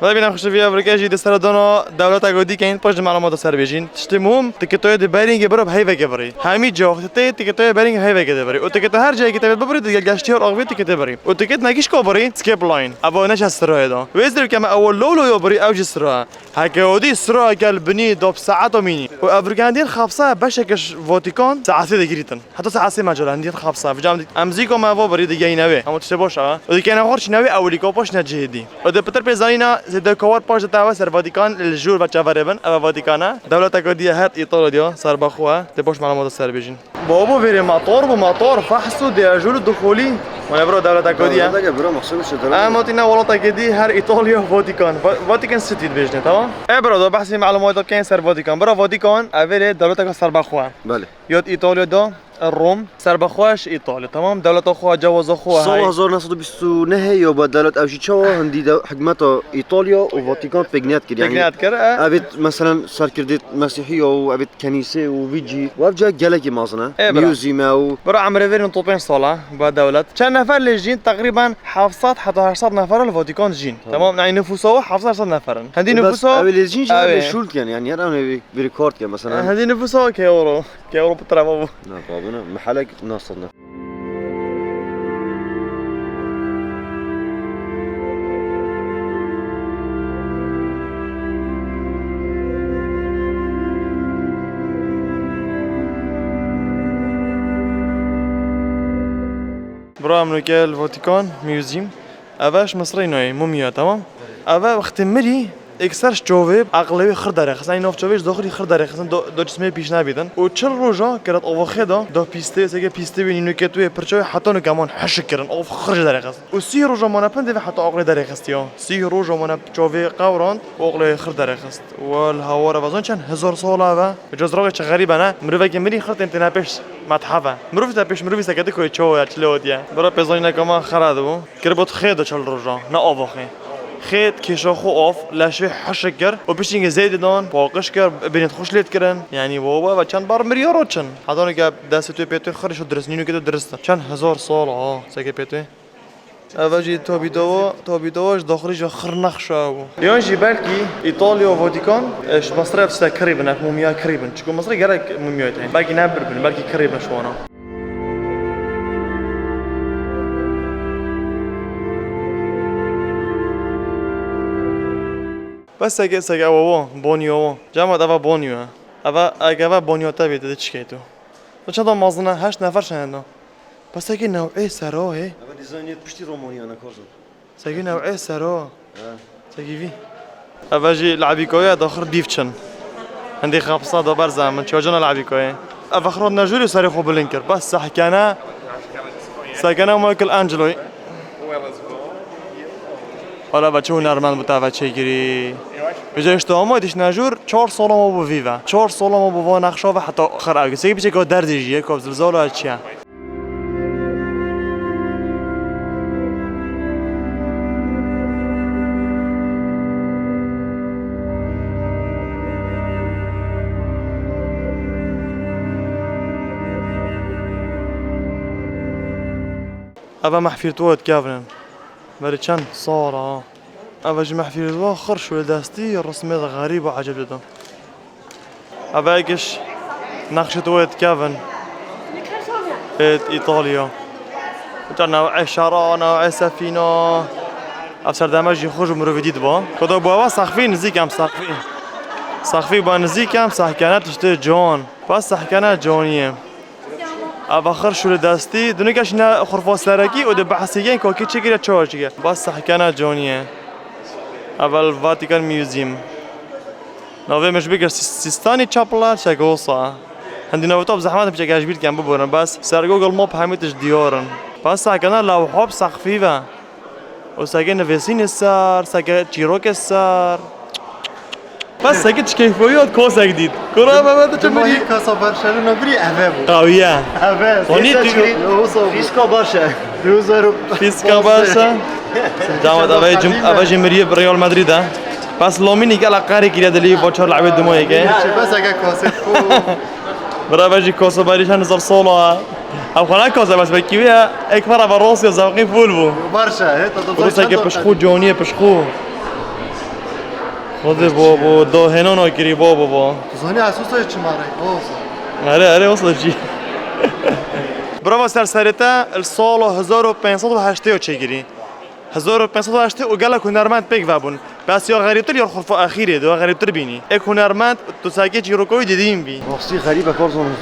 ما بينا خوش في أمريكا جي دستر دونا دولة عقودي كاين باش معلومات سر بيجين تشتمهم تكتوي دي بارينج برب هاي فكبري هامي جو تكتوي بارينج هاي فكبري وتكت هر جاي كتاب ببرد جاشتي أغبي تكتبري وتكت ناقيش كوبري سكيب لاين أبو نش السرعة ده ويزدر كما أول لولو يبري أوج السرعة هكودي السرعة قال بني دوب ساعات وميني وأفريقيا دين خابصة بشكش فاتيكان ساعات دقيقتين حتى ساعات ما جرى عندي خابصة في جامعة أمزيكو ما هو بريد جاي نوي هم تشبوش ودي كان أخرش نوي أولي كوباش نجهدي وده بتر بيزاينا زد كوار باش تاعه سر فاتيكان الجور بتشافربن أبا فاتيكانا دولة عقودية هات إيطاليا ديو صار بخوها تبوش معلومات سر بيجين بابو فيري مطور فحصوا دي أجول الدخولي وانا برو دولة عقودية ده برو مخصوص شو موتينا والله تاكدي هر ايطاليا فاتيكان سيتي بيجني تمام اي برو دو بحثي معلومات كاين سر فاتيكان برو فاتيكان افيلي دولتك صار بخوا بله يوت ايطاليا دو الروم صار بخواش ايطاليا تمام دولة اخوها جوز اخوها سال 1929 يا بدلت اوجي شو هندي حكمته ايطاليا وفاتيكان بيجنات كده يعني بيجنات كده ابيت مثلا صار كرديت مسيحيه وابيت كنيسه وفيجي وابجا جالكي مازنا ميوزيم او برو عمري فيري نطوبين صلاة بدولة كان نفر اللي جين تقريبا حافظات حتى 10 نفر الفاتيكان جين تمام يعني نفوسه حافظ 10 نفر هندي نفوسه ابي الجين جاب شولت يعني انا بريكورد مثلا هندي نفوسه كيورو بترابو لا بابنا محلك ناصرنا برا أمريكا الفاتيكان ميوزيم أفاش مصري نوعي موميا تمام أفا وقت مري اكثرش جواب اغلبيه خرداره خصنا نوف جوابش داخلي خرداره خصنا دو جسمي پیش نبیدن و چل روزا کرد اوخدا دو پیسته سگه پیسته بینی نکتوی پرچوی حتی نگمان حش کردن اوف خرج داره خست و سی روزا مانا پند حتی اغلی داره خستیا سی روزا مانا جواب قوران اغلی خرداره خست و الهوار وزن چند 1000 ساله و جزراغ چه غریبه نه مروه که مری خرد انتنا پیش متحفه مروه تا پیش مروه سگه کوی چو چلودیا برا پزاینا کما خرادو کربوت خیدا چل روزا نه اوخه خيط كيشو خو اوف لا شي حشكر وبشينغ زيد دون باقشكر بنت خوش ليت كرن يعني بابا كان بار مليار كان هذول جاب داستو بيتو خرج درسنينو كده درست كان 1000 سال ساكي بيتو اواجي توبيدوش داخلي خرنخ شو يونجي بالكي ايطاليا وفاتيكان اش مصرف تقريبا موميا قريبا تكون مصري قال موميا باقي نابر بالكي قريبا شوانا بس اگه او بونیو جمع دوا بونیو اگه بونیو تا بیاد چیکیتو تو چند تا مازنه 8 نفر شدن بس اگه نوعی سراه اول دیزاینیت پشتی رومانی انا کارزو سگی نوعی سراه سگی وی اواجی لعبی کوی داخل دیفچن عندي خابصه دو برزه من چوجنا لعبی کوی افخرون نجوری سری خوب لینکر بس حکانا سگنا مایکل انجلوی حالا بچه نرمال متوجه گیری بجایش تو آمادش نجور 4 سال ما بو ویوا 4 سال ما بو نقشا و حتی آخر اگه سعی بچه که دردیجیه که زلزال و چیه ابا محفیر توت کافرن برای چند سال أبغى محفل الله خرش ولداستي الرسميات غريبة وعجب جدا أبغاش نقشة ويت كافن إيطاليا نوع شارع نوع سفينة أفسر دماغي يخرج مروف جديد با كده بوا سقفي نزيك أم سقفي با نزيك أم سحكانات تشتري جون بس سحكانات جونية أبغى خرش ولداستي دونيكاش نا خرفة سرقي وده بحثيين كوكي تشكيلة تشوجية بس سحكانات جونية اول فاتيكان ميوزيم نوی مش بگر سیستانی چاپلار شگوسا هندی نوتاب زحمت میشه که اجبیر کم ببرن بس سر گوگل ماب همیتش دیارن بس ساکنه لوحاب سقفی و ساکن نویسین السر ساکن چیروک السر بس ساکن چکیفویات کوسا جدید کرا بابت چمری کاسا برشلونه بری اوه قویه اوه فیسکا باشه فیسکا باشه جامد اوه جمهوری رئال مادرید بس لامینی که علاقه کردی دلی با چهار لعبه دمایی که بس اگه کاسه برای بچه کاسه باریشان 1000 ساله او خانه کاسه بس بکیویه اکبر و روسیا زوقی فول بو برشه روسیا که پشخو جونیه پشخو خود بابا دهنان گیری بابا زانی اساسش چی ماره؟ آره وصل چی برای سرسریتا السال 1580 چگیری 1580 و گله هنرمند پیک وابون بس یا غریبتر یا خرف اخیره دو غریبتر بینی یک هنرمند تو ساکه چیروکوی دیدیم بی راستی غریبه کارزون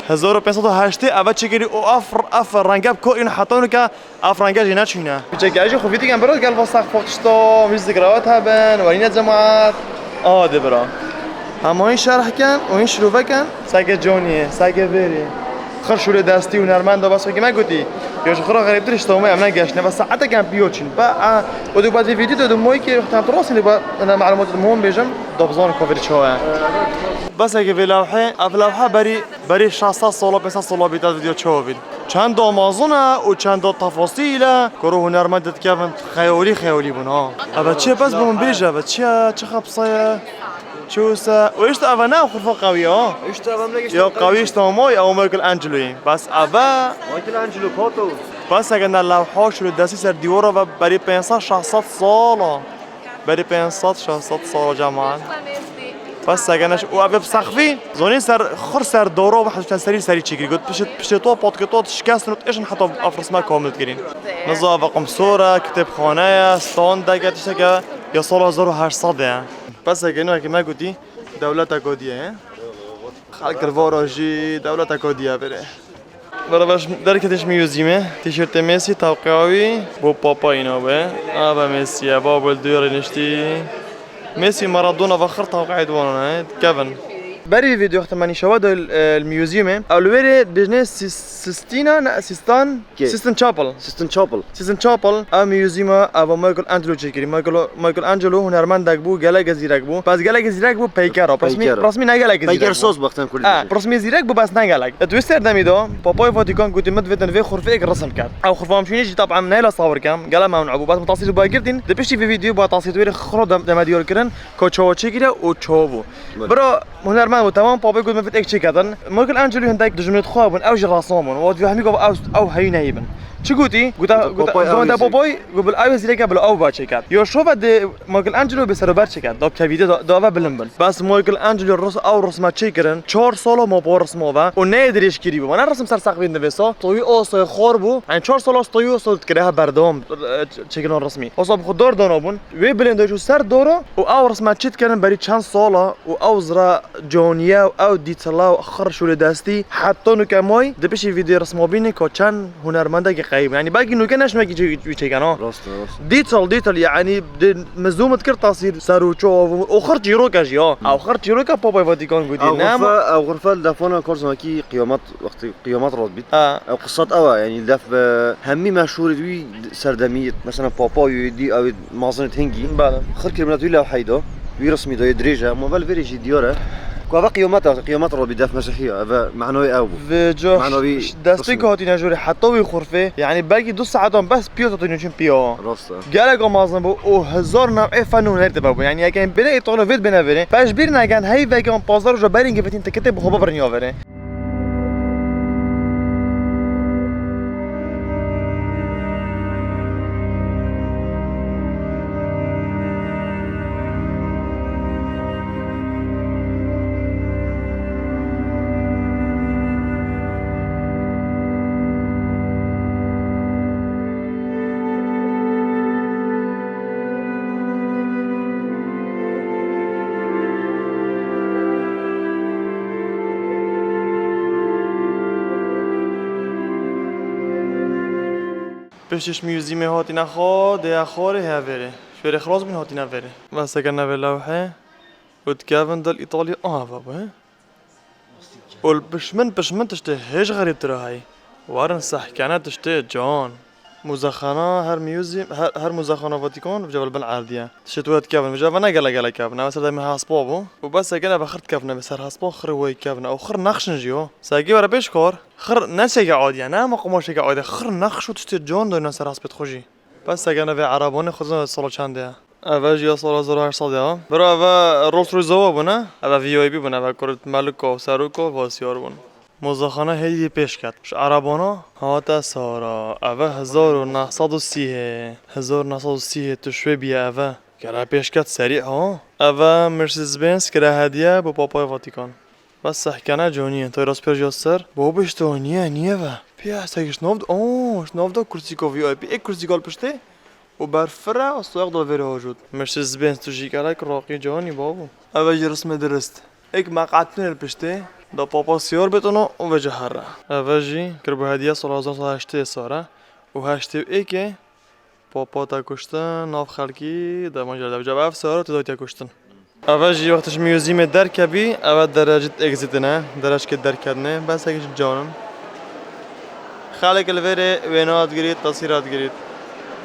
1580 اول چگیری او افر رنگاب کو این حتانو که افرنگا جینا چینا چگاجی خوبی دیگه برات قال وسخ فوقشتا میز ذكريات هبن وين جماعات ده برا اما این شرح کن و این شروع کن ساکه جونیه ساکه وری خر شوره دستی هنرمند بس که ما گویی یا خرا غریبتر اشتومه امنا گشنه بس ساعت کم بیوچین با و دو بعد ویدیو دو موی که تام تراسی با انا معلومات مهم بيجم دبزان كوفر شويه بس اگه لوحه بری 600 سال 500 سال بیاد ویدیو چوبید چند مازونه و چند تفاصیل کرو هنرمند کردن خیالی بنا اما چه بس بمون بیجه و چه خبصه شوسا وإيش تبغى ناخذ فوق قوية ايش تبغى ملقيش يا قويش تماي أو مايكل أنجلوي بس أبا مايكل أنجلو فوتو بس أجنا لو حاش الداسي سر ديورا وبري 500 600 سالة بري 500 600 سالة جماعة بس أجناش وأبي بسخفي زونين سر دورة واحد سري تشيكري قلت بشتوا بودكتات شكاس نوت إيش نحطه أفرس ما كامل تكرين نظام رقم صورة كتاب خانة ستان دقة تشتكى يا صالة 1800 يعني بس أجنوا كما قلتي دولة كودية خلق الفاراجي دولة كودية بره باش در کتش میوزیمه تیشرت مسی توقعی با پاپا اینا به آبا مسی بابا الدور نشتی مسی مارادونا و خر توقعی دوانه كيفن بري فيديو وقت ماني شواهد الميوزيوم اولوري بزنس سيستان شابل ميوزيوم ابو مايكل انجلو تشكري مايكل انجلو هنرمند بو گله گزیرک بو پس گله گزیرک بو پیکر رسمی نه گله گزیرک پیکر سوز وقتا كل رسمی زیرک بو بس نه گله تويستر دمیدو بابای فاتیکان گوت مدفتن في خرفه رسم كات او خرفه مشيني طبعا نايله صور كام قال ما نعبو بس متصل باكرتين دبشتي في فيديو با تصوير خرو دم ديور كرن كوتشو تشكري او تشوبو برو هنرمند و تمام بابا يقول ما فيت اكشي كذا مايكل انجلو هنداك دجمنت خوابن او جراسومن و فهمي او هي نايبن شو قلتي؟ قلت باباي قبل ايوه زي قبل او باتشيكات يو شوف د مايكل انجلو بسربر چيكات دو كفيديو دو بلنبل بس مايكل انجلو رس او رسمه چيكرن 4 سال ما برسمه و ندريش كري بو انا رسم سر سقف نويسا توي اوس خور بو يعني 4 سال توي اوس تكريها بردام چيكن رسمي اصلا خدار دانابون وي بلند شو سر دورو او رسمه چيت كرن بري چند سالا و او زرا جونيا او ديتلا اخر شو دستي حتى نو كماي دبشي فيديو رسمه بيني كو چند هنرمنده قريب يعني باقي انه كانش ما يجي كانوا راست ديتل يعني مزومه كر تصير ساروچو اخر جيروكا جي او اخر جيروكا بابا فاتيكان قدي نعم او غرفه دافونا كورزماكي قيامات وقت قيامات راتبيت او قصات يعني داف همي مشهور دوي سردميه مثلا بابا يدي او مازن هنجي خر كلمات ولا حيدو ويرسمي دو يدريجا موبايل فيريجي ديوره كوا قيامات ربي داف مسيحيه هذا معنوي او فيجو دستي كوتي نجوري حتى وي خرفه يعني باقي 2 ساعات بس بيو تطينوشن بيو راستا قالك مازن بو او هزار نوع فنون هرتبو يعني كان بلاي طول فيد بنافري فاش بيرنا كان هاي فاكون بازار جو بارينج فتين تكتب هو برنيوفري بشش میوزیم هاتی نخوا ده آخره هفره شوی خلاص من هاتی نفره بس اگر نفر لوحه وتكافن دل إيطاليا بابا قول بشمن تشته هيش غريب ترى هاي وارن صح كانت تشته جان مزخانه هر مزخانه فاتيكان بجبل بالعاديه تشتوات كافن بجبل انا قال كافن انا صدق ما هاسبابو وبس انا بخرت كافن بس هر هاسبو خر وي كافن او خر نقش نجيو ساقي ورا بيش كور خر نسي قاعد يعني ما قماش قاعد خر نقش وتشت جان دو ناس راس بتخوجي بس انا في عربون خذنا صلاه چنده اول جیا سال 1800 یا برای اول رولز رویس بونه اول وی آی پی بونه اول کرد ملک و سروک و واسیار بون موزخانه هدیه پیش کرد عربانا هاتا سارا اول 1930 تو شوی بیا اول كلا بيشكات سريع ها أفا مرسيدس بنز كلا هدية بباباي فاتيكان بس حكينا جونية توي راس بيرجي السر بو بيشتو نيه با بيا سايش نوفد شنوفد كرسيكو في اي بي اي كرسيكو البشتي وبرفرة والسواق دول فيري موجود مرسيدس بنز تجي كلاك راقي جوني بابو أفا جي رسم درست اك مقعدتين البشتي دا بابا سيور بتونو وبجي هرا أفا جي كربو هدية صلاة هشتي سارة وهشتي ايكي بابا تا کشتن ناف خلکی در ماجرا در جواب سوال تو داوتی کشتن. اول جی وقتش میوزیم در کبی اول درجه اگزیت نه درجه که در کردنه بس اگه جانم خالق الوره وینات گرید تصیرات گرید.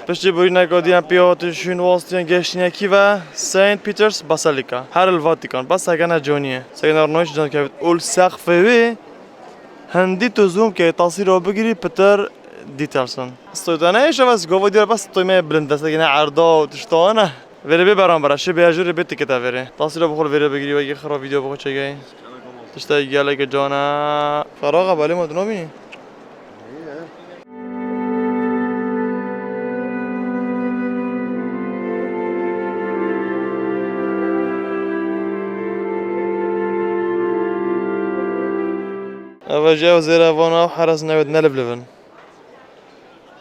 پشتی بوری نگادیم پیاتشون واسطین گشتین کی و سنت پیترز باسیلیکا هر الواتیکان بس اگه نه جانیه سگن ارنوش جان که اول سقف وی هندی تو زوم که تصیر رو بگیری پتر دیتالسون استودانه ایش بس گوو دیار بس توی می بلند است دیگه عرضا و تشتانه ولی ببرم برای شب بیاجوری بیت که تافره تصویر بخور ولی بگیری و یه خراب ویدیو بخور چه گی تشتای گله که جانا فراغ بالی مدنو بینی اول جاو زیر وانا حرس نود نلبلفن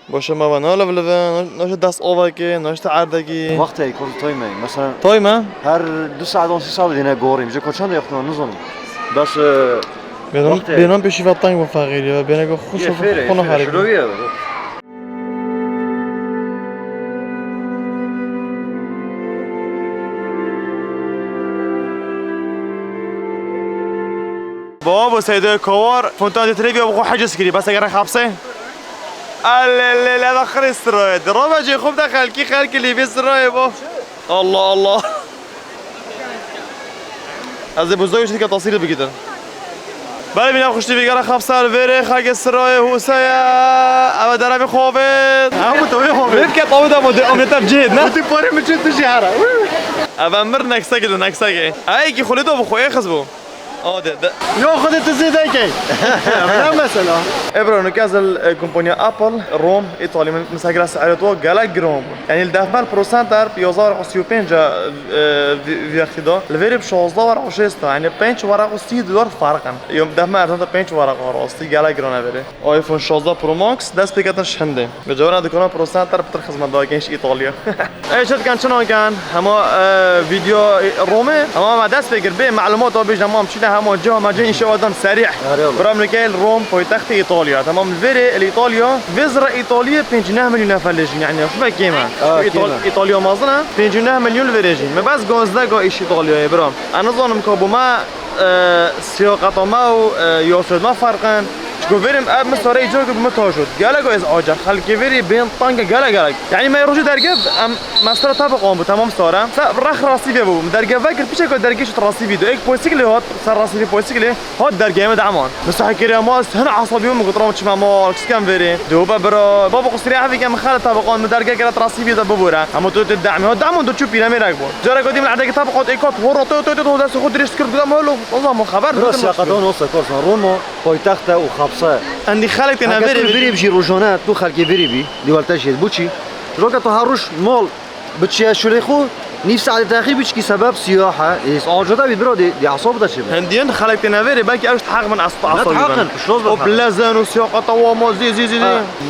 باشه ما بنا لفلفن ناش دست آوکی ناش تعردکی وقتی کل تایمه مثلا تایمه هر 2 ساعت و 3 ساعت دیگه گوریم چه کجا یختن نزنم بس بینام پیشی وقتنگ با فقیری و بینه خوش و خونه خریدی بابا سيدي كوار فونتان تريبيا بخو حجز كري بس اگر خابسه لا دخل السرايد ربع جي خوب دخل كي خالك اللي في السرايد بو الله الله از بزرگش که تصویر بگیرن بله بینم خوشتی بگیره خابسه الویره خالك السرايد حوسايا اما درمی خوابت همون توی خوبه بيت كي طاوده مود امنيتها بجهد نه تو پاره میشه تو شهره اما مر نكسه كده نكسه اي كي خليته بخويه خزبو ده یا خودت زیده کی نه مثلا ابرو نكازل كومبانيا ابل روم ايطالي من مساجر سعرته جالا جروم يعني الدفع البروسنتر بيوزار قصيو بينجا في اختدا الفيري ب 16 ورق وشيستا يعني بينج ورق $30 فرقا يوم دفع ارتدا بينج ورق راستي جالا جرونا فيري ايفون 16 برو ماكس داس بيكاتش هنده بجونا دكونا بروسنتر بترخص من داكينش ايطاليا اي شد كان شنو كان هما فيديو رومي هما ما داس بيجر بي معلومات بيج هما مشينا هما جا ما جاي شو ادم سريع برام نكال روم poietaxti ايطاليا تمام الفيري الايطاليا فيزرا ايطاليا 5 مليون فلجين يعني شو بك كيما ايطاليا مازنا 5 مليون فيرجين ما بس غوزدا ايش ايطاليا برام انا ظنم كوبو ما سياقات ما يوفد ما فرقا شكوفيرم اب مستوري جوك بمتوجد قالك از اجر خلك فيري بين طنقه قالك يعني ما يروجوا درقب ماستر طبقهم تمام صوره فرخ راسي بيبو درقه فكر بيش كو درقه شو راسي فيديو اك بويسيكلي هوت صار راسي بويسيكلي هوت درقه ما دعمان بس حكي ماس هنا عصبيهم قطرهم تشما مال كان فيري دوبا برا بابا قصري عافي كان خالد طبقون درقه كانت راسي فيديو ببوره اما تو تدعم هو دعم دو تشوفي لما راكبو جرى قديم العداك طبقات ايكوت ورا تو داس خد ريسك قدام له والله ما خبر بس يا قدون وصل كورسون رومو poietaxta وخابسه عندي خالك انا فيري بجي روجونات تو خالك فيري بي ديوالتاش بوتشي روكا تو هاروش مول بتشي شريخو نيف ساعة تاخير بيشكي سبب سياحة إيش أوجدا بيبرو دي أعصاب ده شبه هنديان خالك انا فيري بالك أوش تحقق من أعصاب لا تحقق شلون وبلازان وسياقة طوامو زي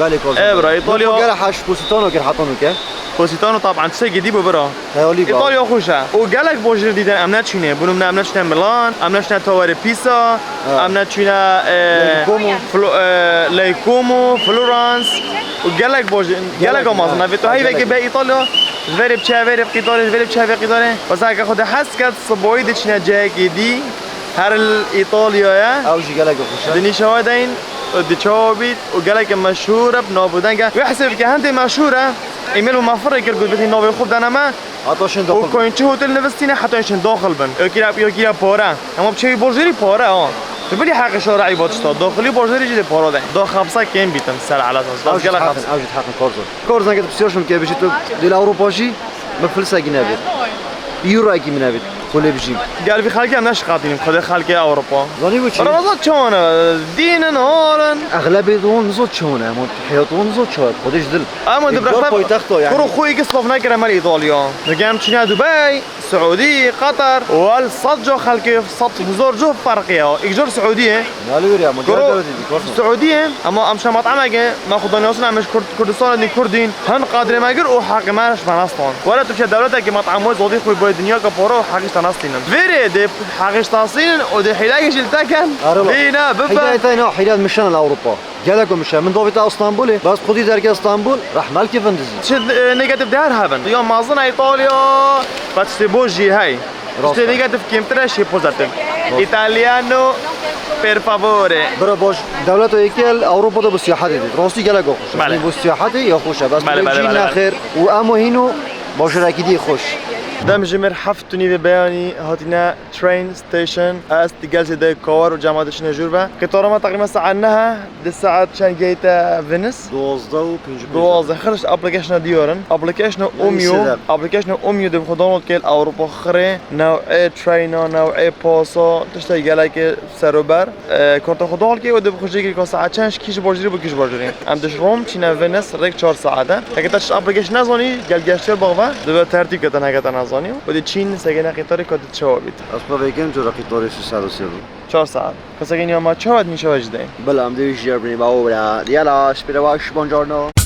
بالك إبرا إيطاليا قال حاش بوسيتانو كير حاطونو كه بوسيتانو طبعا شيء جديد برا هيوليبا إيطاليا خوشة وقالك بوجر ديدان أمنات شنو بنو من أمنات شنو ميلان أمنات شنو تواري بيسا أمنات شنو لايكومو فلورانس وقالك بوجر قالك مازنا فيتو هاي بيجي بإيطاليا فيري بشافيري قطاري فيري بشافيري قطاري بس هاك خد حس كات صبوي دشنا جاكي دي هر الإيطاليا يا أوجي قالك خوشة دني شوادين ودي شوابيت وقالك مشهورة بنابودان كا ويحسب كهندي مشهورة إيميل ما فرق يرقد بتي نوبي خوب دانا ما عطاشن داخل وكوين شو هوتيل نفستينا حتى يشن داخل بن يكيا بورا أما بشوي بورجري بورا تبلي حق شارعي باتشتا داخلي بورجري جدي بورا ده دا خمسة كم بيتم سر على أساس بس قالك خمسة أوجي حقن كورزون كده بسيارشون كده بيجي تو دل أوروباشي مفلسة جنابيت يورو أكيد منابيت خلی بجیم قال في خلقي أنا شقاطين خذ خلقي أوروبا زانی بچی رمضان شون دين نهارا اغلب دون نزود چونه اما حیاتون نزود چه خودش دل أما إقدار پایتختو يعني. كرو خوي قصف ناقر مال إيطاليا نقام تشينا دبي سعودي قطر والصجو خلقي صط زور جو فرقية إجور سعودية مالو يا كرو سعودية أما أمشى مطعمك ما خدني أصلا مش كردستان دي كردين هن قادر ما يقر وحق ماش فناستان ولا تمشي دولتك مطعم موز وضيف خوي بوي دنيا كبورو حقش تناستين فيري دي حقش تناستين ودي حلاقي جلتكن بينا ببا حيدايتنا حيداد مشان الأوروبا جالكم مشان من ضوبط اسطنبول بس خدي درك اسطنبول راح مالك فندزي شد نيجاتيف دهر هافن يوم ما أظن إيطاليا باتستيبوجي هاي شد نيجاتيف كيمترا شي بوزاتيف إيطاليانو per favore برا باش دولت یکیل اروپا دو بسیاحت دید راستی گله خوش بله. بسیاحت یا خوشه بس بله، بله، جین بله. نخیر و اما هینو باش رکیدی خوش دمج مرحفتني ببياني هاتينا ترين ستيشن استقالتي دا كور وجامعة شنجوربا قطارة ما تقريبا ساعة انها دي الساعة كان جيتا فينيس 12 و 5 دوازده خرجت ابلكيشن ديورن ابلكيشن اوميو دي خدانات كيل اوروبا خري نوع ترينا نوع باسا تشتي قالك سروبر كنت خدان كي ودي بخوجي كي ساعة كانش كيش بورجري بكيش بورجري ام دش روم تشينا فينيس ريك 4 ساعات هكذا ابلكيشن نزوني قال جاشتر باغا دو ترتيب كتن هكذا نزوني ودي تشين سجنا قطاري كود تشوبيت اسبا ویکند جو قطار 307 4 ساعات كسجنا ما تشوبت نيشو جدين بله ام دویش جربنی با اورا یالا speraواش buongiorno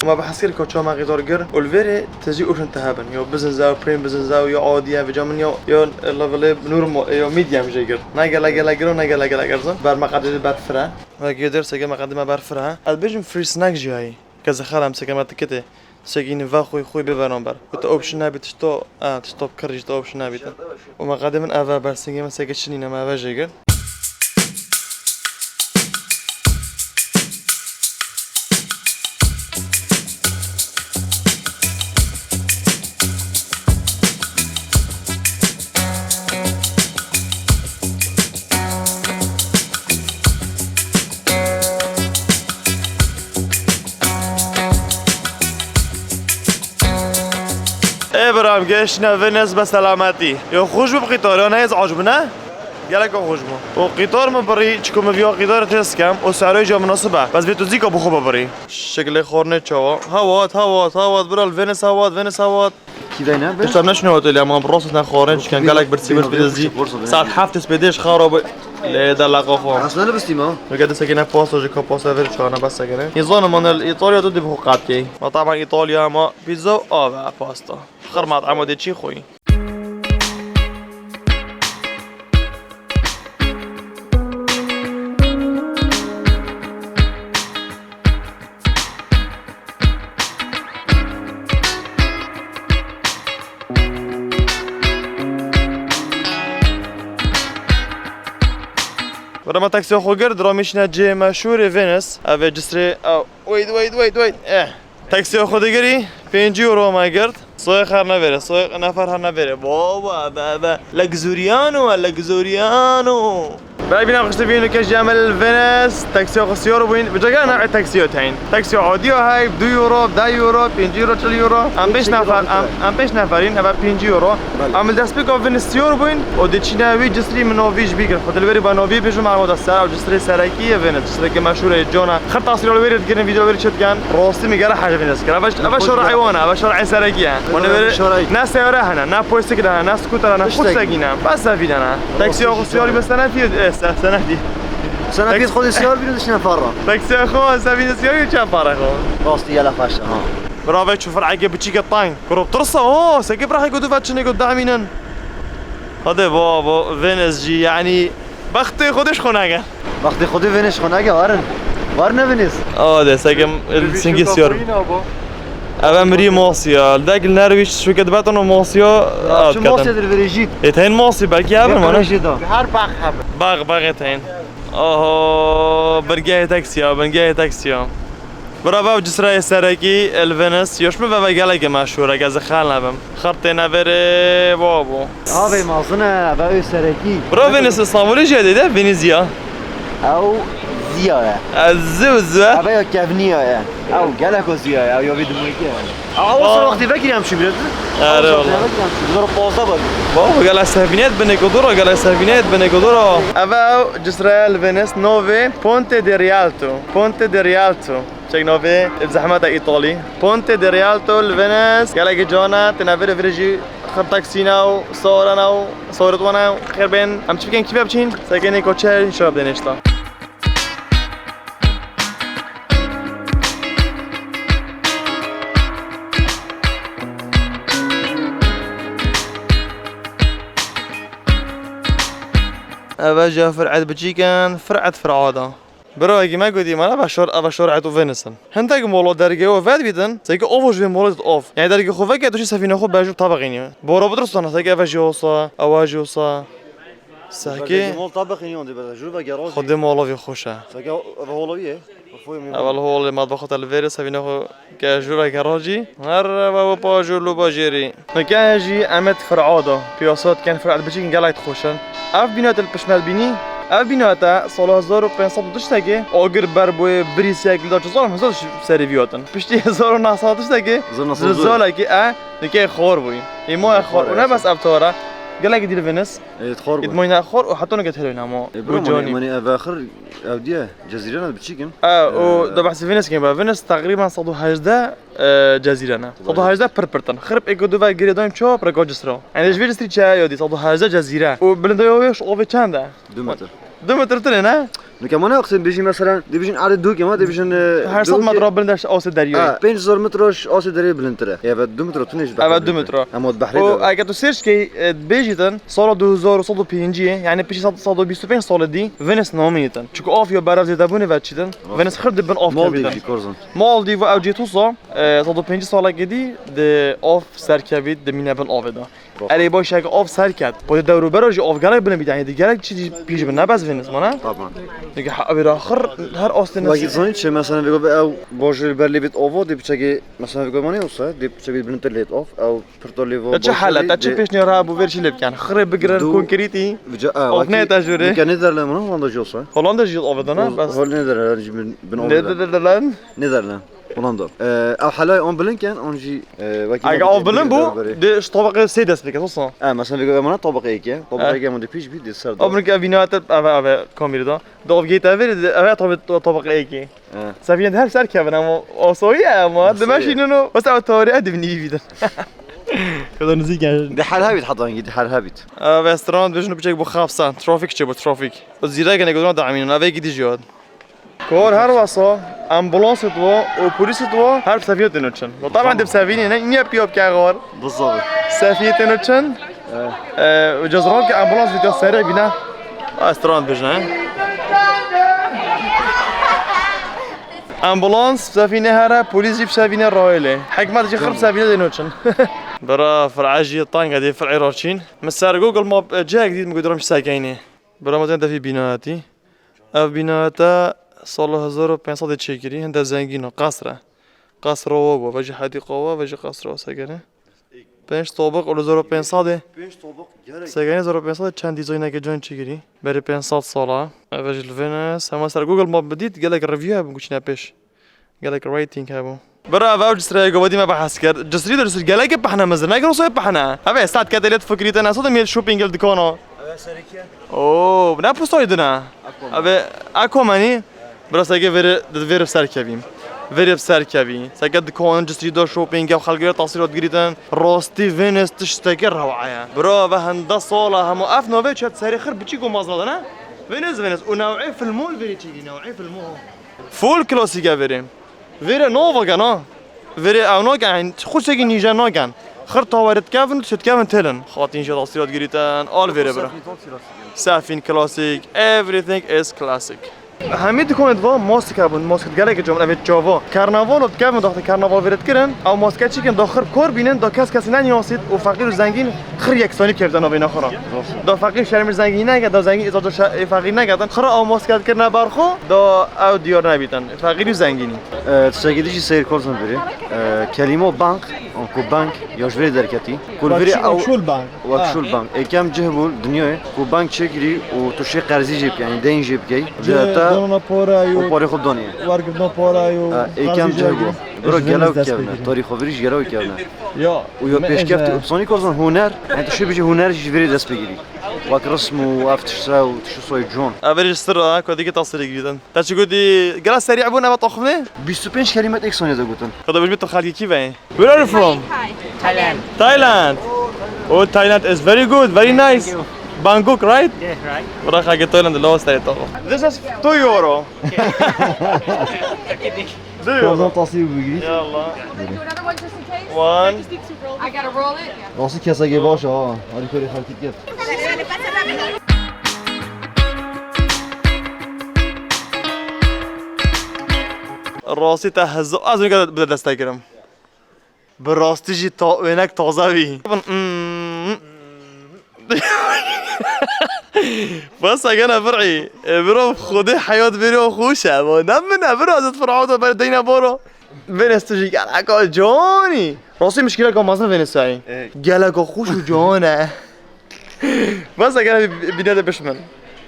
ما بحسير كوتشو ما غير جر والفيري تجي اوشن تهابن يو بزنس زاو بريم بزنس زاو يو عاديه في جامن يو ليفل نورمال يو ميديوم جيجر ناقلا جرو ناقلا جرزن بر مقادير برفرا وقدر سجى مقادير ما برفرا البيجن فري سناك جاي كذا خرام سجى ما تكته سجين فاخوي خوي ببرنبر كنت اوبشن نبي تشتو تشتو كرج تو اوبشن نبي ومقادير من افا برسنجي ما سجى شنينا ما فاجيجر ابراهيم جيشنا فينيس بسلامتي يو خوش بقطار انا هيز عجبنا قالك خوش بو وقطار مبري تشكم فيو قطار تسكم وسعره جا مناسبه بس بيتو زيكو بخو ببري شكل خورنه تشوا هوات برا الفينيس هوات كيداينا بس تشتم نشنو اوتيل اما بروسنا خورنج كان قالك برسيبس بدزي ساعه حفتس بديش خراب لا دلقه خو اصلا بستيما بجد ساكنه باسو جي كوبوسا فيرتشو انا بس ساكنه يظن من ايطاليا تدي بحقاتي وطبعا ايطاليا ما بيتزا باستا خر مطعم ودي شي خوي ولما تاكسي خو قرد راميشنا جي مشهور فينيس افي جسري او ويت تاكسي خو دقري 5 يورو ما قرد صويق هر نفره صويق نفر هر نفره بابا لكزوريانو باقي بينا خشت فينو كاش جامل فينيس تاكسي خو سيورو بين بجانا نوع تاكسيو تاين تاكسي عاديو هاي 2 يورو 10 يورو 5 يورو 3 يورو ام بيش نفرين ابا 5 يورو عمل دسبيك اوف فينيس يورو بين وديتشيناوي جسري منوفيش بيجر خدلوري بانوفي بيجو مع الموضوع الساعه وجسري سراكيه فينيس جسري مشهوره جونا خط اصلي الوري تقرن فيديو الوري شت كان روسي ميقرا حاجه فينيس كان ابا شرعي وانا ابا شرعي سراكيه ناس يوراهنا نا بويستك ده ناس سكوتر انا خصاقينا بس فينا تاكسي خو سيوري بس انا في سنه دي سنة في خذ السيارة بينو دشنا فرة تاكسي خو سافين سيوري كم فرق خو راستي يلا فاشة ها برافو تشوف العقب بتشيك الطاين كروب ترصه سكيب راح يقعدوا فاتشني قدامينا هذا بابا فينيس جي يعني بختي خودش خناقه وقتی خودی وینش خونگه وارن وینیس ده ساكم السنجي سيور أبا مري ماسيا ذاك النرويج شو كتبتنا ماسيا شو ماسيا در وريجيت اتين ماسي بلكي هبل مانا هر باغ باغ اتين برجعي تاكسيا برافو جسرائيل سرقي الفينس يشمل بابا قالك مشهورة كذا خالنا بم خرطينا بري بابو هاوي مازنة بابا سرقي برافو فينيس اسطنبول جديدة فينيزيا او زياده الزوزة ابا كابنيه او قالك زياده او يبي دميكه اول وقت فاكر يمشي بلد آره والله ضرب بوظه بابا قال سفينات بنيكودورا قال سفينات بنيكودورا ابا جسر فينيس نوفي بونتي دي ريالتو چک نوفي بزحمت ايطالي بونتي دي ريالتو الفينيس قال لك جونا تنافر فريجي خرطاكسينا وصورنا وصورتوانا خير بين ام تفكين كيف بچين ساكني كوتشل شرب دنيشتا ابا جا فرعت بجيكن فرعت فرعادا برو اگه ما گودی من ابا شرعت و فينسن هنتاگ مولو درگه و فد بیدن سایک اووش به مولو اوف یعنی درگه خوفه که توش سفینه خو باجو طبقینی برو بدرستانه سایک اواجوسا اواجوسا ساكي مول طبخ يوم دي بجو بجراج خد مولو في خوشه ساكي هولويه اول هو اللي مطبخ الفيرس سفینه خو که جورا گاراجی هر بابا باجو لو باجيري نكاجي امت فرعادا پیاسات كان فرعت بجيكن قالت خوشن اف بینات البشمال بینی اف بیناتا سال 1500 تاگه آگر بر بوی بریس یک لیدار چزار هم زادش سری بیاتن پشتی 1900 تاگه زلزال که نکه خور بوی ایما خور و نه بس ابتاره قال ديال فينيس يتخرب يدموين اخر وحطونا قلت هلونا مو بروجوني ماني اواخر اوديه جزيره بتشيكن ودابا فينيس كاين فينيس تقريبا صدو هاجدا جزيره صدو هاجدا بربرتن خرب ايكو دوفا غريدايم تشو برغوجسرو يعني جويل ستري تشاي دي صدو هاجدا جزيره وبلندويش اوفي چنده 2 متر 2 متر تنه كمان اقسم بيجي مثلا ديفيجن عدد دو كمان ديفيجن هر صد متر بلندش اوس دريو 5000 مترش اوس دريو بلندره يا 2 متر تنش بقى 2 متر اما البحر و اگه تو سيرش كي بيجيتن صار 2105 يعني بيش 125 سال دي فينيس نوميتن چكو اوف يو براز دابونه واتشيتن فينيس خرد بن اوف مالديف كورزن مالديف او جيتوسا 125 سال قدي د اوف سركبيت د مينبن اوفدا اري باش اگه اوف سركت با دورو براج اوف گالك بن بيدان دي گالك چي بيج بن نباز فينيس مانا طبعا دیگه حبیر آخر هر آستین وقتی زنی چه مثلا بگو او باجر برلی بیت آوا دی بچگی مثلا بگو مانی اوسا دی بچگی بلندتر لیت آف او پرتولی و چه حالت چه پیش نیاره ابو ورشی لب کن خرب بگرن کنکریتی آف نه تجربه که ندرلند من هولندا جوسا هولندا جیت آف دانا بس هولندا بن ندرلند هولندا او حالا اون بلند کن اونجی اگه آف بلند بو دیش طبقه سه دست بکن اصلا مثلا بگو من طبقه ایکه طبقه ایکه من دی پیش بید دی سر امریکا بینات او کامیردا داف گیت اوی طبقه ایکی سفینه هر سر کبن اما آسایی اما دمشی اینو بس او تاریخ دبنی بیدن كذا نزيك دي حالها بيت حطان دي حالها بيت رستوران بيجنو بيجيك بو خافسان ترافيك تشبو ترافيك الزيراء كان يقولون داعمين انا فيك دي جود كور هر واسا امبولانس تو وبوليس تو هر سفينه تنوتشن وطبعا دي سفينه نيا بيوب كاغور بالضبط سفينه تنوتشن وجزران كامبولانس فيديو سريع بينا رستوران بيجنا امبولانس سفينه هرا بوليس جيب سفينه رايله حكمه تجي خرب سفينه دينوتشن برا فرعاجي طانقه دي فرعي راشين مسار جوجل ماب جاي جديد مقدرش ساكينه برا متن في بناتي اف بناتا صار 1500 تشيكري هند زنقينه قصر وابو فجي حديقه وفجي قصر وساكنه 5 طابق ولا 1500 5 طابق ساكنه 1500 چند ديزاينه که جون چيكري بري 500 سالا فجي الفينس هم سر جوجل ماب بديت قال لك ريفيو بنقولنا بيش قال لك ريتنج هابو برا فاوج سري قودي ما بحث كر جسري درس قال لك بحنا مزنا نقرا صوب بحنا ابي ساعات كده فكريت انا صوت ميل شوبينج الدكانو ابي سريكيا اوه بنا بوستويدنا ابي اكو ماني برا ساكي فير سركبيم فيري بسركبي ساكد كون جسري دو شوبينج او خلقير تصويرات جريتن روستي فينس تشتكي روعه برا بهندا صولا هم اف نوفيتش سري خرب بتشيكو مازنا فينس ونوعي في المول فيري تشيكي نوعي في المول فول كلاسيكا فيري نوفا كان فيري او نوغان خوشي نيجا نوغان خرطه ورد كافن شت كافن تلن خاطين شي تصويرات جريتن اول فيري برا سافين كلاسيك everything is classic همه دکمنت و ماسک کردن ماسک گله که جمله ویت جاوا کارناوال و کردن داخل کارناوال ورد کردن او ماسک چی کن داخل کار بینن دا کسی نمیاسید و فقیر و زنگین خیر یکسانی کردن و بینا خورا دا فقیر شرم زنگین نگه دا زنگین ازاده فقیر نگردن خرا او ماسک کردن برخو دا او دیار نبیتن فقیر و زنگینی تشاگیدی سیر کورسن بری کلمه بانک كو بانك يوجفري دركتي كل فري او شو البنك وشو البنك كم جهبول دنيا كو بانك شكري وتشي قرضي جيب يعني دين جيب كي جهتا دونا بورايو وبوري خود دنيا وارقبنا بورايو كم جهبول برو جلاو كيفنا تاريخ خبريش جلاو كيفنا ويا بيش كيف بصوني كوزن هنر انت شو بيجي هنر جفري دست بگیری واك رسم وافتش ساو تشو سوي جون افريج السر كوديك تصري جدا تاش قدي قرا سريع بونا ما طخني 25 كلمات اكسون اذا قلت خذ باش بيتو خالي كيف وين Where are you from Thailand. Thailand Oh Thailand is very good very nice Bangkok right Yeah, right. وراح حق تايلاند اللي هو ستايتو This is 2 euro كوزن تصيب بگیری يلا Another one just in case? One I gotta roll it? Yeah. راسي کسا باشه ها هاری کاری خالتیت گفت راسي تهزو ازون قاعد بدأ دستايكرم براستي جي وينك تازوي بس انا فرعي برو خودي حياة برو خوشه ونمنا برو زد فرعوده بردينا برو فينس تجي قال اكو جوني راسي مشكله كم مثلا فينس هاي قال اكو خوش جونه بس انا بنادي بشمن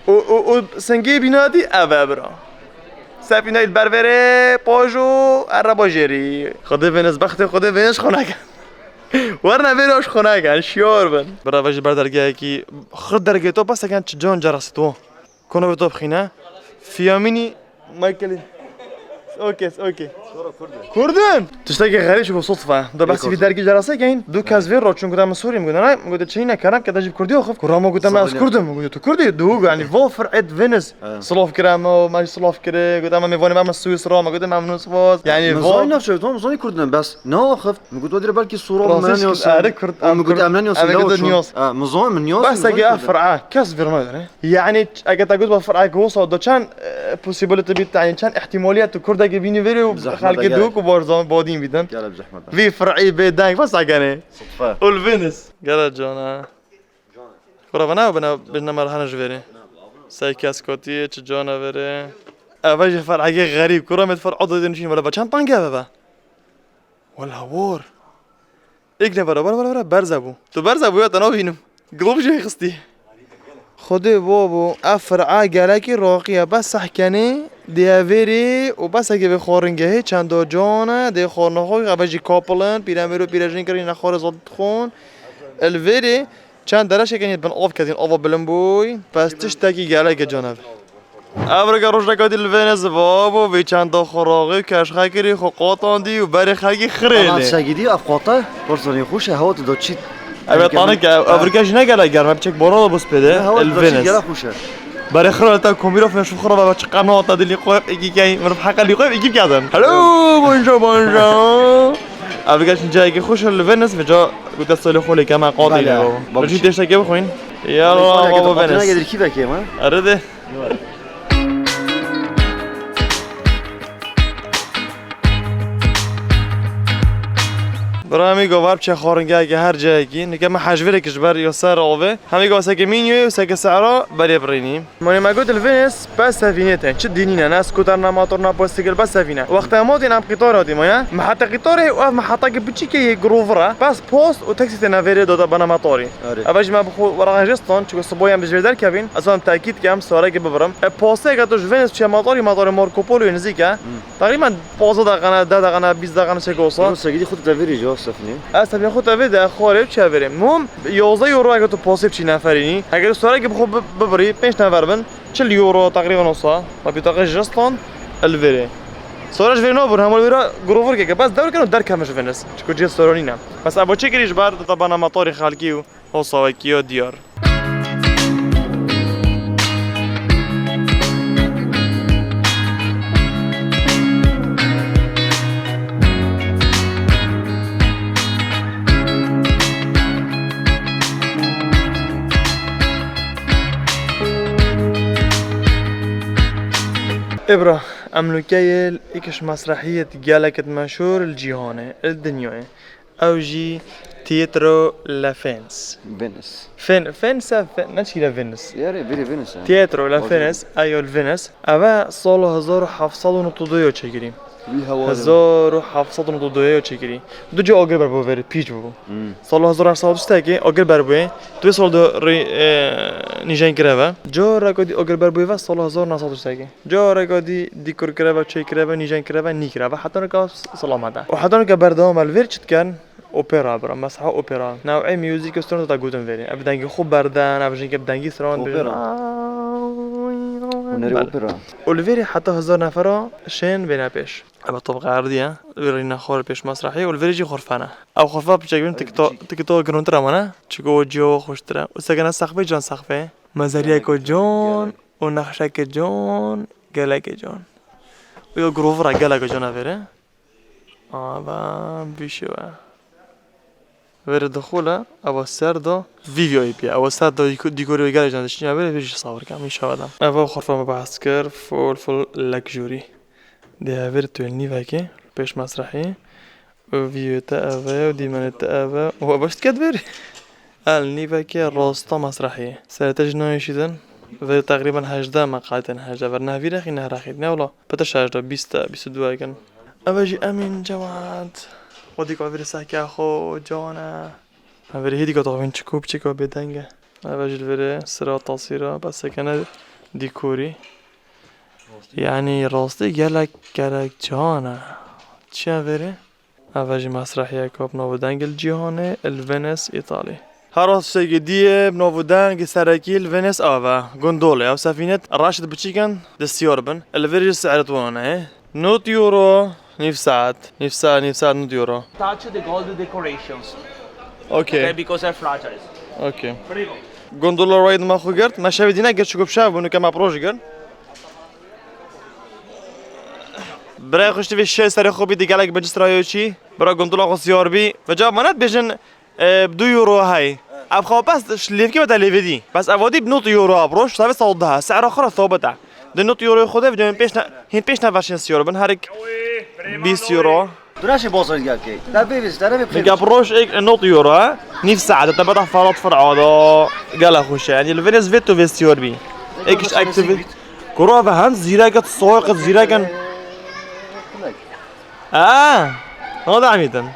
و سنجي بنادي ابابرا سفينه البربره باجو عرباجری خود فينس بخت خود فينس خنک ورنا فينوش خنک شیور بن برا وجه بردرگه کی خود درگه تو بس كان جون جرستو كنا بتوب خينا فياميني مايكل اوكي كردن تشتاقي غريب شوف صدفه ده بس في درجه جراسه كاين دو كاز فيرو چون قدام سوري میگن انا میگم چینا کردم که داجib کردی خف کرامو گفتم از کردم میگم تو کردی دو يعني وفر اد فينس سلاف كرامو ما سلاف كره گفتم میوانه ما سوئیس را میگم ممنون سواز يعني مزاي نفسه تو مزاي كردن بس نا خفت میگم تو بلكي الصوره من راسش اره کرد میگم امنان نیاز مزاي من نیاز بس اگه فرعه کس فيرما داره يعني اگه تقول بفرعه گوسا دو چند possibility بیت يعني چند احتمالیت کرد اگه بینی وری خلق دوك وبارزان بادين بيدن قال بزحمه في فرعي بيدانك بس عقاني صدفه والفينس قال جونا قربنا بنا مرحنا جويري سايكاس كوتي جونا فيري افاجي فرعي غريب كرامت فرع عضو دنشين ولا بچان طنقه بابا ولا وور اقنا برا برزبو تو برزبو يا تناوينم قلوب جاي خستي خدي بابو افرعا قالكي راقيه بس حكاني دیوری و بس اگه به خورنگهی چند دو جانه دی خورنه‌های قبضی کاپلن پیرامرو پیرژن کردن نخور زاد خون الوری چند درشه کنید بن آف کردین آوا بلنبوی پس تشتکی گله که جانب ابرگا روش نکادی الوینز بابو وی چند دو خراقی کش خاکری خو قاطاندی و بری خاکی خریلی انا ساگیدی افقاطه پرسونی خوش هوا تو چی ابي طانك ابرگاش نگله گرم بچک بارا بس بده الوینز خوشه برای خرال تا کمبیرا فنش خراب و چه قناعت دلی قوی ایگی کی مرف حق لی قوی ایگی کردن هلو بونجو ابرگاش جایی که خوش الوینس و جا گوت سال خوله که من قاطی بچین تشتکی بخوین یالا بابا ونس نگدر کی بکی ما آره ده برای گوار چه خورنگه که هر جایی کی نگه من حجوره کش بر یا سر آوه همی گواسه که مینیو و سه سعرا بری برینیم مانی مگود الفینس بس سفینه تن چه دینی نه سکوتر نه موتور نه پاستیکل بس سفینه وقت ما دین ام قطار هادی ما محطه قطاره و محطه که بچی که گروفره بس پست و تاکسی تنویری داده بنا مطاری اولش ما بخو ورقه جستان چون صبایم بجویدر کبین اصلا تاکید کم سواره که ببرم پاسه که توش فینس چه مطار مارکوپولو نزدیکه تقریبا 15 دقیقه 10 دقیقه 20 دقیقه چه گوسا سگیدی خود دویری جو سفینه اصلا خود اوید خارج چه بریم مم 11 یورو اگه تو پاسیب چی نفرینی اگر سواره که بخو ببری 5 نفر بن 40 یورو تقریبا نصا و بیتاقه جستان الویره سوارش ویرنا بر همون ویرا گروور که بس دور کنه در کمش فنس چکو جی سورانی نه بس ابو چه کریش بار طبعا مطار خالکی و حساوکی و دیار إبرة أملكيل إيكش مسرحية جالكت مشهور الجيهانة الدنيا أوجي تياترو لا فينس فينس نشي لا فينس ياري بيري فينس تياترو لا فينس أيو الفينس أبا صالو 1792 چگیریم 1792 چیکری دو جا آگر بر بوده پیچ بود سال 1800 که آگر بر بوده دو سال دو نیجان کرده جا رکودی آگر بر بوده سال 1900 جا رکودی دیکور کرده چی کرده نیجان کرده نیکرده حتی نکاس سلامته و حتی نکا بردام الورچت کن اوپرا برام مسح اوپرا نوع میوزیک استرون تا گوتن وری ابدنگی خوب بردن ابجین که بدنگی سران اوپرا هنری اوپرا اولویری حتی 1000 نفره شن بنا پیش اما طبقه عرضیه ویری نخور پیش مسرحی اولویری جی خرفانه او خرفا بچگیم تیکتو گرونتر امانه چیکو جو خوشتره و سگنا سقفه جان سقفه مزریه کو جان و نقشه که جان گله که جان و یا گروه را گله که جان ویره آبا بیشوه وير دخوله أو سردو فيديو يبيع أو سردو ديكوري ويجاري جاندش نيا وير فيش صور كام يشاهدهم أو خرفة مبعسكر فول لكجوري ده وير تويني فاكي بيش مسرحي وفيديو تأوى وديمان تأوى وهو باش تكدبر الني فاكي راستا مسرحي سرتجنا يشيدن وير تقريبا 18 مقاطع 18 ورنا فيرا خينا راخيتنا ولا بتش 18 22 كان أبجي أمين جواد وديك عبر ساكي أخو جانا عبر هيدي قطعين تشكو بدنجة عبر جلفرة سرا تصيرة بس كنا ديكوري يعني راستي جالك جانا چه عبره عبر مسرحية كوب نودنج الجهانة الفينيس إيطالي هراس جدية بنودنج سراكيل الفينيس آوا غوندولا أو سفينة راشد بتشيكن دستيوربن الفيرج سعرت وانا نوت يورو نفسات نوت يورو Touch the gold decorations. اوكي Because they're fragile. اوكي غوندولا رايد ما خو قرت ما شاف دينا قرت شكو بشاف ونو كما بروج قرت برای خوشتی به شش سری خوبی دیگه لگ بجس رایوچی برای غوندولا خسیار بی و جا منات بجن ب2 یورو هاي اب خو بس شلیفکی بده لیویدی بس اوادی ب9 یورو بروش صاحب صودها سعر آخر ثابته ده 9 یورو خوده و هین پیش نفرشین سیارو بن هرک 20 یورو تناشي بوصل جاكي لا بيبس ترى نقا بروش ايك 9 يورو ها نيف ساعة تبدا فرات فرعادا قال خوش يعني الفينيس فيتو فيستيور بي ايكش اكتيفيت كرو فهمت زيراكة السوق زيراكة هذا عميدا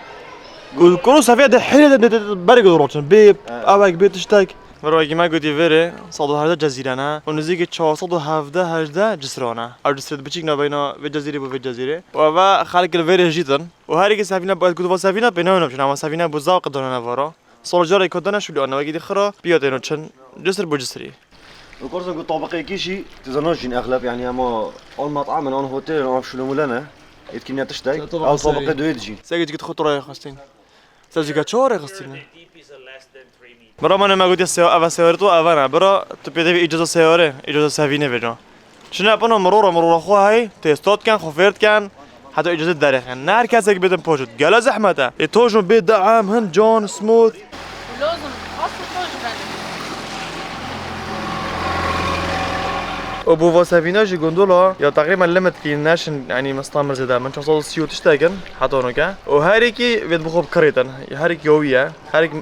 كرو سافيا ده حلو ده برق روتشن بيب اوك بيت اشتاك مروي ما قلت يفيري صادو هذا جزيرة ونزيك 417 جسرانة أو جسرة بتشيكنا بينا في جزيرة وفي جزيرة وهذا خالق الفيري جدا وهاري سفينة كنت سفينة بينهم شنو سفينة بوزاق قدرنا نفرا صار جاري كدنا شو اللي أنا وجدي خرا بياتينو شن جسر بجسري وكورسو قلت طبقي كيشي تزنوجين أغلب يعني أما المطعم أنا هوتيل أنا شو لنا يتكلم تشتاي أو طبقي دويدجي سأجي قلت خطورة يا خستين سأجي كشور يا خستين برا من ما قلت اول سیارتو اول برا تو پیدا اجازه سفینه بجا شنو اپنا مرور خو هاي تستات کن خفرت کن حتی اجازه داره نه هر کسی که بدن پوشت گلا زحمته توجون بيت دعم هن جون سموث لازم اصلا توجه ابو سفينه جي غوندولا يا تقريبا لمت كي ناشن يعني مستعمر زي من 900 تشتاكن حطونو كا وهاريكي بيت بخوب كريتن هاريك يويه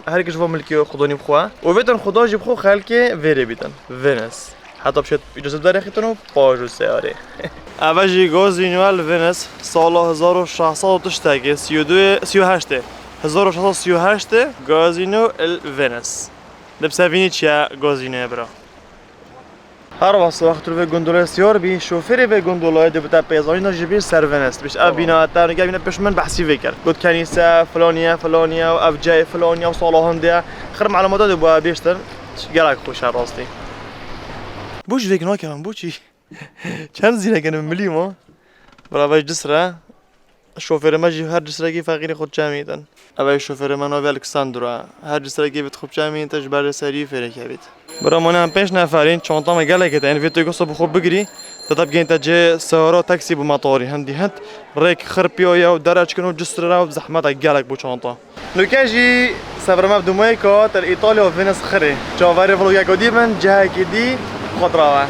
هاريك جوا ملكي خدوني بخوا وفيتن خدون جي بخو خالكي فيري بيتن فينس حتى بشت اجازه داري خيتنو باجو سياري اوجي غوزينوال فينس سال 1600 تشتاكي 38 1638 غوزينو الفينس دبسافيني تشا غوزينو برا هر وقت رو به گوندولا سیار بی شوفری به گوندولا ده بتا پیزانی نجیبی سرونست بیش ابینا تا نگه بینا پیش من بحثی وکر گفت کنیسه فلانیه و افجای فلانیه و صلاحان ده خر معلومات ده با بیشتر گلک خوش راستی بوش فکر نکنم بوچی چند زیره کنم ملی ما برای جسره شوفر ما جی هر جسره کی فقیر خود جمعیدن اولی شوفر من و الکساندرا هر جسره کی بت خوب جمعید تجبر سری فرق بید برای من هم 5 نفرین چانتا ما گله که این ویتو گوسو بخوب بگیری تطبق این تجه سوارا تاکسی بو مطاری هندی هند ریک خرپیو یا درج کنو جسر را زحمت گلک بو چانتا نوکاجی سفر ما بدو مایکا تر ایتالیا و فینس خری جاوری فلوگا کدی من جه کدی خود راوه